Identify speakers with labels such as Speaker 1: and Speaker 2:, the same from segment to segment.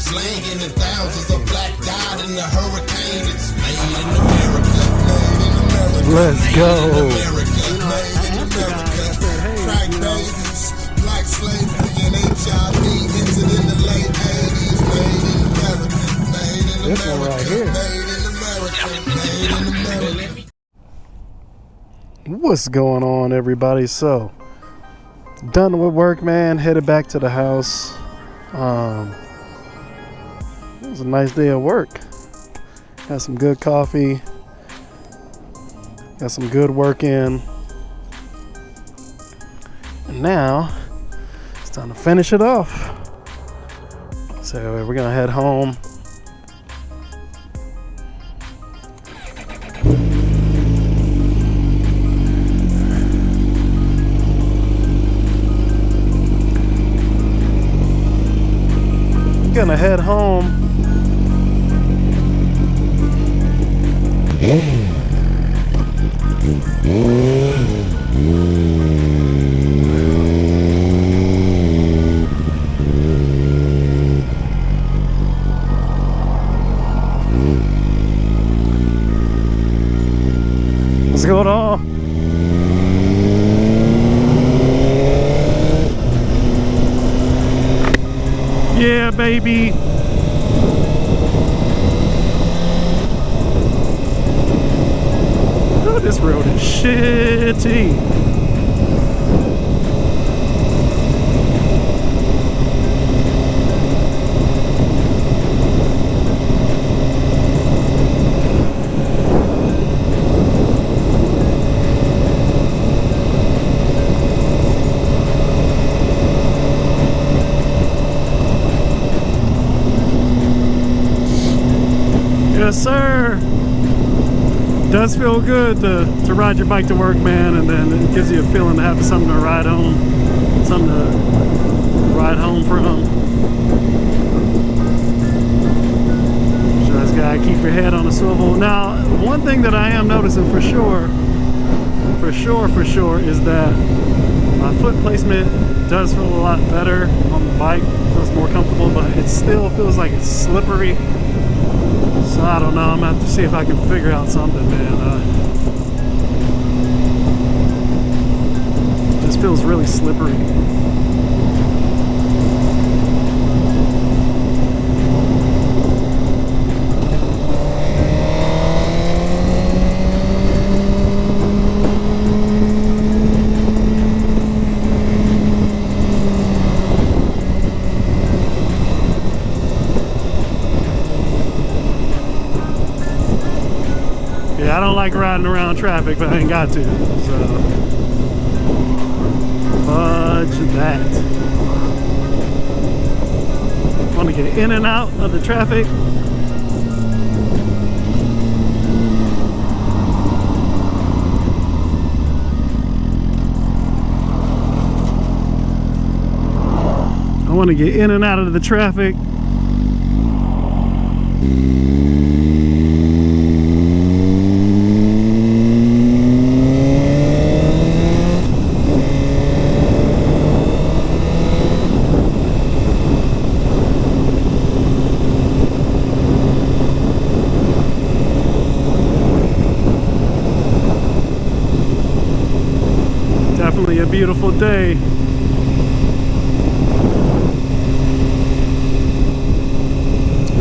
Speaker 1: slanging the thousands of black died in the hurricane. It's made in America, made in America.
Speaker 2: Let's go.
Speaker 1: Made in America. Crack babies, black slavery and HIV entered in the late 80s. Made in America, made in
Speaker 2: This one right here.
Speaker 1: Made in America, made in America.
Speaker 2: What's going on, everybody? So, done with work, man. Headed back to the house. It was a nice day of work. Had some good coffee. Got some good work in. And now, it's time to finish it off. So, we're gonna head home. Gonna head home. What's going on? Yeah, baby. Oh, this road is shitty. Yes, sir. Does feel good to ride your bike to work, man, and then it gives you a feeling to have something to ride home, something to ride home from. Just gotta keep your head on a swivel. Now, one thing that I am noticing for sure, is that my foot placement does feel a lot better on the bike. It feels more comfortable, but it still feels like it's slippery. So I don't know, I'm gonna have to see if I can figure out something, man. It just feels really slippery. I don't like riding around traffic, but I ain't got to, so fudge that. Want to get in and out of the traffic. I want to get in and out of the traffic. Definitely a beautiful day.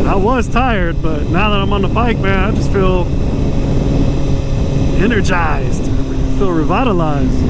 Speaker 2: I was tired, but now that I'm on the bike, man, I just feel energized. I feel revitalized.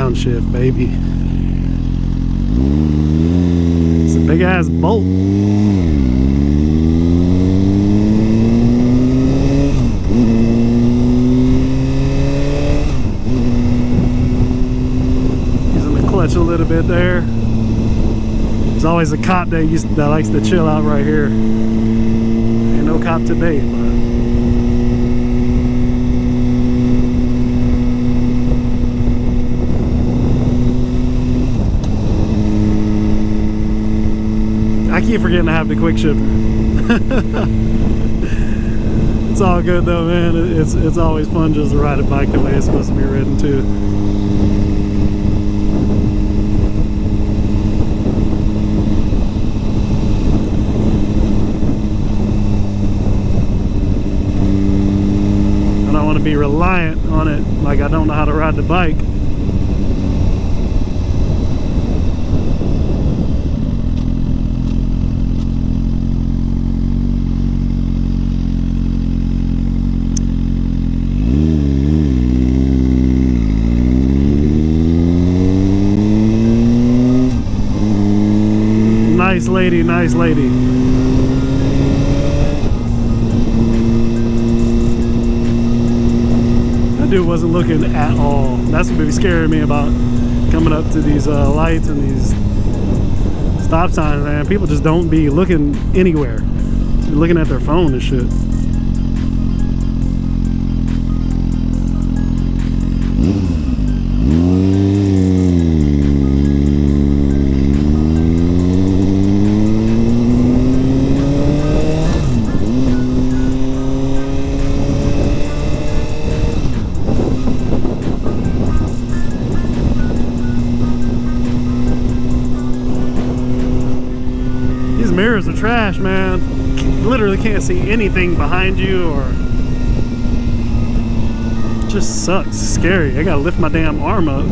Speaker 2: downshift, baby. Big ass bolt. Using the clutch a little bit there. There's always a cop that likes to chill out right here. Ain't no cop today, but I keep forgetting to have the quick shifter. It's all good though, man. It's always fun just to ride a bike the way it's supposed to be ridden too. I don't want to be reliant on it like I don't know how to ride the bike. Nice lady, nice lady. That dude wasn't looking at all. That's what be scaring me about coming up to these lights and these stop signs, man. People just don't be looking anywhere. They're looking at their phone and shit. Mirrors are trash, man. Literally can't see anything behind you, or it just sucks. It's scary. I gotta lift my damn arm up.